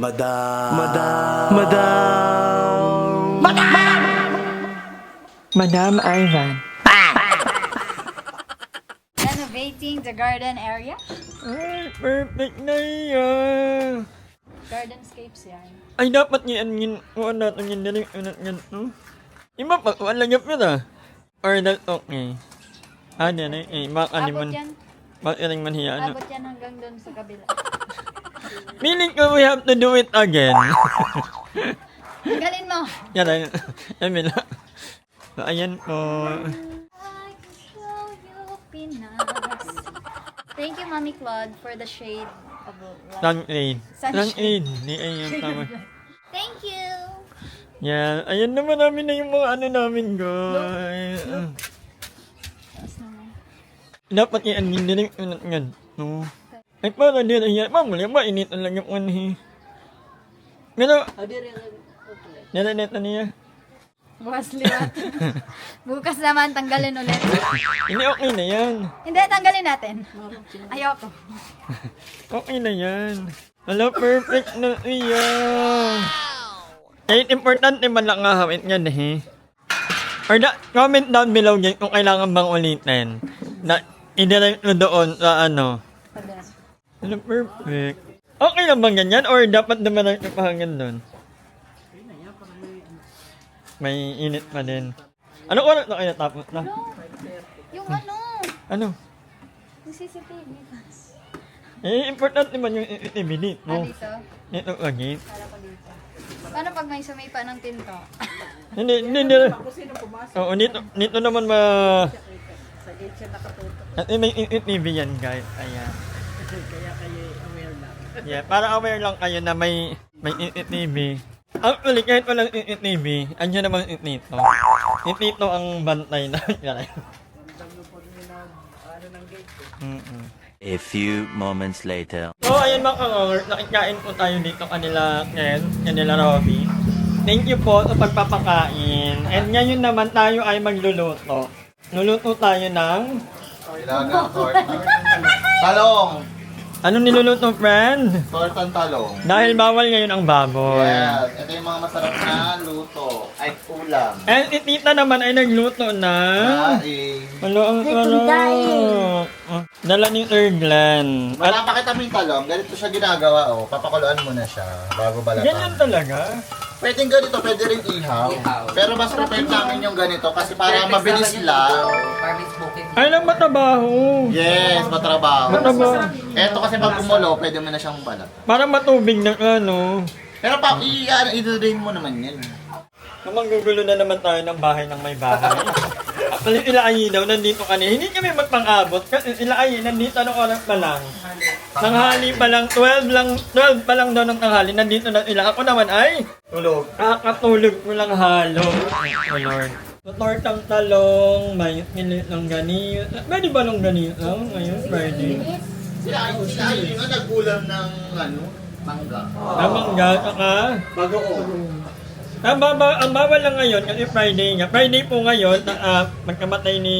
Madam. Madam Ivan. Renovating the garden area. Ay, perfect na yan. Gardenscapes yan. Ay, dapat yan, kuha natin yan din yan, no? Iba pa, kuha lang yun ah. Or that okay. Yan baka Abot liman. yan. Bakit rin man hiya, ano? Abot yan hanggang doon sa kabila. Feeling ko we have to do it again. Galin mo. Yan, Emila. So, ayan po. I can show you Pinas. Thank you, Mommy Claude, for the shade of light. Lang aid. Sunshine. Lang aid. Di ayun, tama. Thank you. Yan, ayan naman namin na yung mga ano namin, guys. Taas naman. Dapat yan, hindi rin yan. No. Ay, para din, ayan. Mamuli, mainit ang lang yung ano. Pero, nalanet na niya. Bukas liwat. Bukas naman, tanggalin ulit. Hindi, okay na yan. Hindi, tanggalin natin. Ayoko. Okay na yan. Wala, perfect na iyan. Kahit importante man lang nga hawit yan eh. Or comment down below dyan kung kailangan bang ulitin. Na, i-direct mo doon sa ano. Wala, perfect. Okay lang bang ganyan? Or dapat naman ang ipahangan doon? May init pa din. Ano oras na kayo tapos na? Yung ano? Ano? Yung CCTV. Importante man yung activity. No? Dito? Ito lagi. Para ko dito. Paano pag may sumipa ng tinto? Hindi. Oo, nito naman At may TV yan, guys. Ayan. Kaya kayo aware lang. Yeah, para aware lang kayo na may TV. Actually, kahit walang TV, andyan naman nito. Nito ang bantay na. A few moments later. So, ayun mga kangor, nakikain po tayo dito kanila Ken, kanila Robby. Thank you po sa pagpapakain. And ngayon naman tayo ay magluluto. Luluto tayo ng... Talong. Anong niluluto, friend? Tortang talong. Dahil bawal ngayon ang baboy. Yes. Ito yung mga masarap na luto. Ay, ulam. And itita naman ay nagluto na. Daing. Ano ang sarap. Dala ni Erglan. At Malapakita mo yung talong. Ganito siya ginagawa, oh. Papakuluan mo na siya bago ganyan balatan. talaga. Pwedeng ganito, pwede rin ihaw. Pero mas prefer namin yung ganito kasi para mabilis lang. Ay lang matabaho. Yes, matrabaho. Matabaho. Eto kasi pag kumulo, pwede mo na siyang balat. Para matubig na ano. Pero pa, i-drain mo naman yan. Namang gugulo na naman tayo ng bahay ng may bahay. Actually, Ilaayi daw, nandito kanina. Hindi kami magpang-abot kasi Ilaayi, nandito anong oras pa lang. Tanghali pa lang, 12 pa lang daw ng tanghali. Nandito na sila. Ako naman ay Tulog. kakatulog ko lang halo. Oh Lord. Tortang talong, may pilit ng ganito. Pwede ba ng ganito ngayon, Friday? Sila ay yung nag-ulam ng mangga. Namangga, saka Bagoong. ang bawal lang ngayon kasi Friday nga. Friday po ngayon, magkamatay ni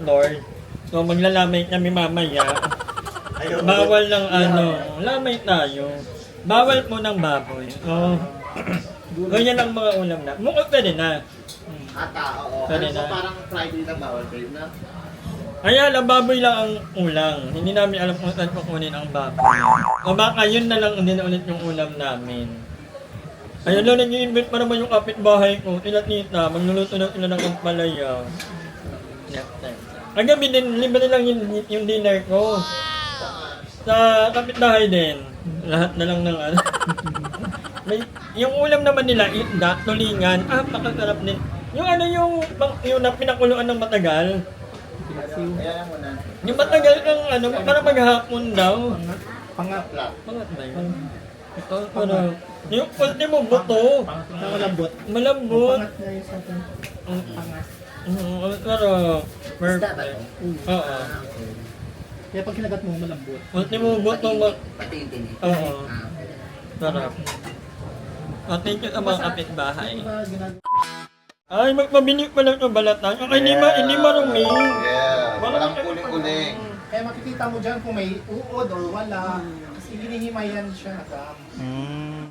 Lord. So maglalamay kami mamaya. Bawal ng lamay tayo. Bawal po ng baboy. Oh. Ganyan lang mga ulam na. Mukhang pwede na. Ata, oo. Pwede So na. parang Friday lang bawal kayo na. Kaya lang, baboy lang ang ulang. Hindi namin alam kung saan kukunin ang baboy. O baka yun na lang din ulit yung ulam namin. Ayun lang, nag-i-invite pa naman yung kapitbahay ko. Tita, magluluto na sila ng ampalaya. Kagabi din, libre lang yung dinner ko. Sa kapitbahay din. Lahat na lang ng yung ulam naman nila, isda, tulingan. Pakasarap din. Yung pinakuluan ng matagal. Kaya mo na. Yung matagal kang para maghapon daw. Pangapla. Pangat ba yun? Ito, yung ultimo buto. Malambot. Malambot. Pangat na yun sa atin. Pangat. Pero, perfect. Oo. Kaya pag kinagat mo, malambot. Ultimo buto. Pati yung tinik. Oo. Sarap. Thank you sa mga kapitbahay. Diba ginagawa? Ay, magpabili pa lang yung balatan. Hindi marumi. Yeah. Walang kuling-kuling. Kaya makikita mo dyan kung may uod or wala. Kasi hinihimayan siya na Hmm.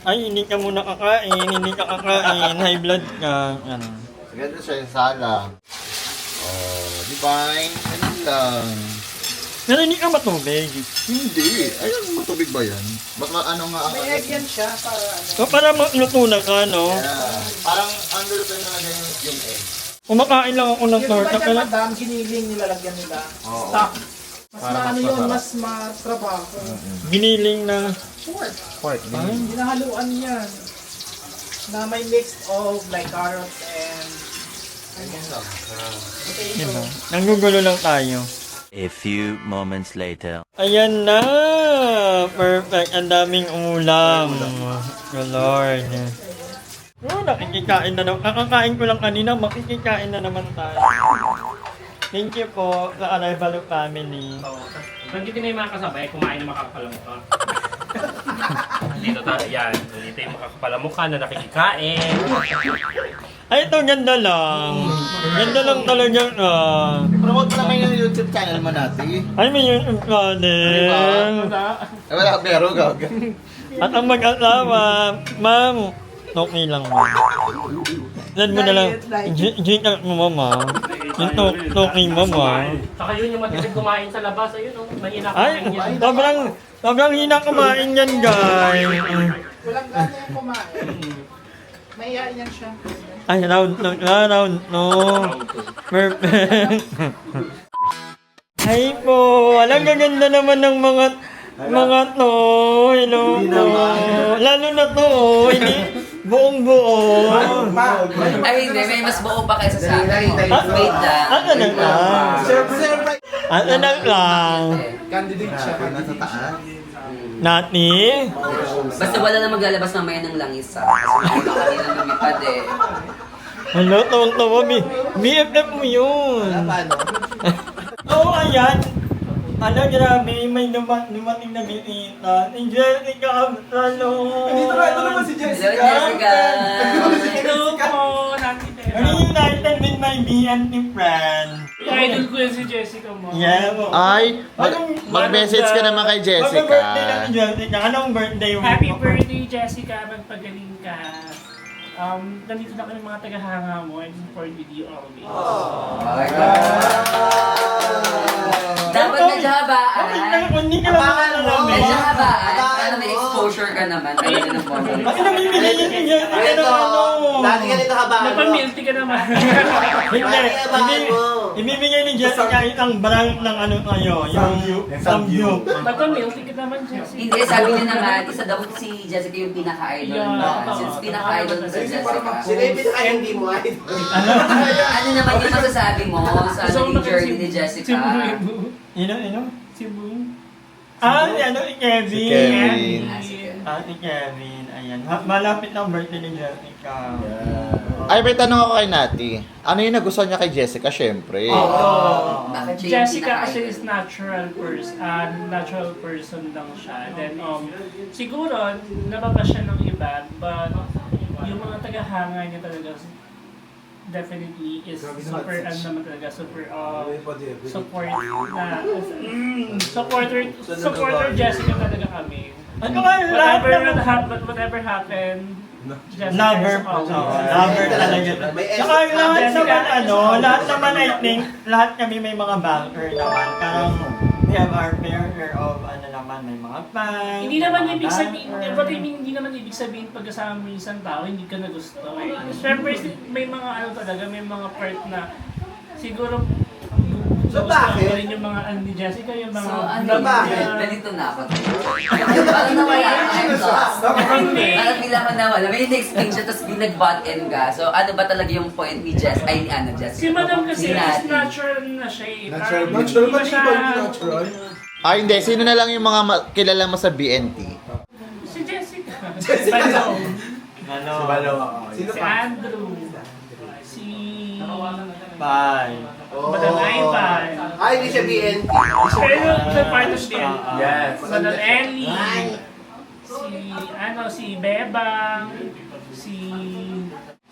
Ay, hindi ka muna kakain, hindi ka kakain, high blood ka. Ano. Ganito siya yung sala. Oh, divine. Ganun lang. Pero hindi ka matubig. Hindi. Ayun, matubig ba yan? Ano nga ang... May egg yan siya para ano. So, para magluto na ka, no? Yeah. Parang under pa na lang yung egg. Kumakain lang ako ng Yung torta. iba Kaya, dyan, madam, giniling nilalagyan nila. Oo. Stock. Mas Para maano mas yun, masarap. mas matrabaho. giniling na. Pork. Pork. Ay, Ginahaluan yan. Na may mix of like carrots and diba? potato. Nanggugulo lang tayo. A few moments later. Ayan na! Perfect! Ang daming ulam. Good Lord. Oh, nakikikain na naman. Kakakain ko lang kanina, makikikain na naman tayo. Thank you po sa Arrival Family. Nandito na yung mga kasabay, kumain ng makakapalamukha. Dito tayo, yan. Dito yung makakapalamukha na nakikikain. Ay, ito, ganda lang. Ganda lang talaga. Promote mo naman yung YouTube channel mo natin. Ay, may YouTube channel. Eh, wala, pero gag. At ang mag-asawa, ma'am, okay lang ma'am. Yan mo na lang. G-cut mo, mama. Yung talking mo, mama. Saka yun yung matipid kumain sa labas. Ayun, oh, mahina Ay, kumain yan. sobrang hina kumain yan, guys. Walang gana yung kumain. Mahihain yan siya. Ay, round no. Perfect. Ay po, alam gaganda naman ng mga to. Hello po. Lalo na to, hindi buong buo. Ay, hindi. May mas buo pa kaysa sa akin. Wait lang. Ano na lang? Ano na lang? Candidate siya. Nasa taas. Nati? Basta wala na maglalabas mamaya ng langis ha. Kasi may kanina lumipad eh. Hello, tawang-tawa. BFF mo yun. Oo, ayan. Ano, grabe, may dumating na bisita. Si Jessica Absalo. Dito naman si Hello, Jessica! Hello po, nandito. Reunited with my BNT friend. Idol ko yan si Jessica mo. Yeah, po. Ay, mag-message ka naman kay Jessica. Mag-birthday na ni Jessica. Anong birthday mo? Happy birthday, Jessica. Magpagaling ka. Nandito na kami mga tagahanga mo and support with you always. Dapat medyo habaan. Hindi ka naman alamin. Medyo habaan. Para may exposure ka naman. Ayun ang Bakit boses. namimili yun si Jessica ng ano? Dati ganito ka ba? Napamilti ka naman. Ibibigay ni Jessica isang brand ng ano tayo, yung Samgyup. Napamilti ka naman, Jessica. Hindi, sabi niya naman, isa daw si Jessica yung pinaka-idol na. Since pinaka-idol mo si Jessica. Sino yung pinaka-hindi mo ay? Ano naman yung masasabi mo sa naging journey ni Jessica? Ino? Si Boom. Ah, si ano, si Kevin. Si Kevin. Si Kevin. Ayan. Malapit ang birthday ni Jessica. Ay, may tanong ako kay Nati. Ano yung nagustuhan niya kay Jessica, syempre? Bakit siya yung Jessica kasi pinaka-idol? is natural person lang siya. Then, siguro, nababa siya ng iba, but yung mga tagahanga niya talaga, definitely is super, naman talaga, super, support na, supporter Jessica talaga kami. Ano nga, lahat Whatever happened, Jessica Lover is po. always Lover talaga. Saka lahat Jessica, naman lahat naman I think, lahat kami may mga banker naman. Parang we have our fair share of naman, may mga fans. Hindi naman mga ibig sabihin, banker. hindi naman ibig sabihin pagkasama mo yung isang tao, hindi ka na gusto. Eh, syempre, may mga ano talaga, may mga part na siguro So, bakit? gusto rin yung mga ni Jessica, yung mga So, ano vlog ba? niya. Nalito na ako. Parang nawala ka. I'm lost. Hindi. Parang bigla ka nawala. May in-explain siya, tapos binag-bot end ka. So, ano ba talaga yung point ni Jess? Ay, ni ano, Jessica? Si Madam kasi Ni is Nati. natural na siya eh. Natural. Parang Natural hindi ba siya- natural? Ay, hindi. Sino na lang yung mga kilala mo sa BNT? Si Jessica. Ano? Sino Si pa? Andrew. Si Bye. Madam Ivan. Ay, hindi siya BNT. Pero sa part of the Yes. Madam Ellie. Si Bebang. Si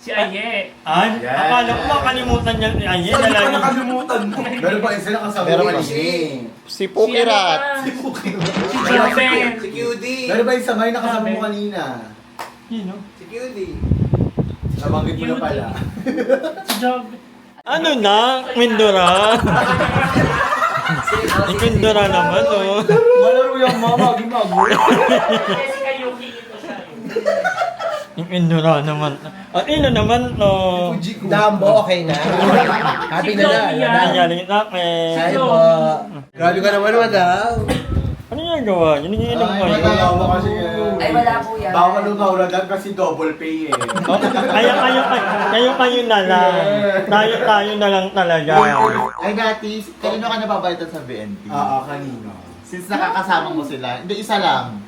Aye. Ay, akala ko makalimutan niya si Aye na lagi. Meron pa isa nakasama. Meron pa si Pukirat. Si Joven. Si QD. Meron ba yung sangay nakasama mo kanina? Sino? Si Cutie. Nabanggit mo na pala. Si Job. Ano na? Mindura. Mindura naman, oh. Malaro yung mama, gimago. Kasi kayo ito siya. Mindura naman. At ino naman, to. Dambo, okay na. Happy na na. Nangyari sa akin. Ay po. Grabe ka naman, madam. Ano yung gawa? Yun yung inom kayo. Wala mo kasi Ay, wala po yan. bawal yung nauradan kasi double pay eh. Oh, kayo na lang. Tayo na lang talaga. Ay, dati, kanino ka nababayad sa BNP? Oo, kanino. Since nakakasama mo sila, hindi isa lang.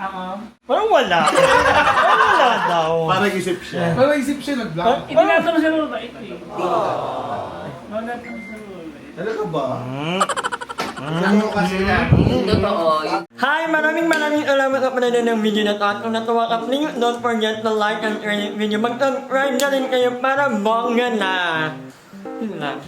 Parang wala. Parang wala daw. Parang isip siya. Pero isip siya nag-vlog. Hindi natin sa lula ito eh. No, natin sa lula. Talaga ba? Ano kasi na? Totoo. Hi! Maraming salamat sa panonood ng video na to. At kung natuwa ka, please don't forget to like and share the video. Mag-subscribe na rin kayo para bongga na. Yun lang.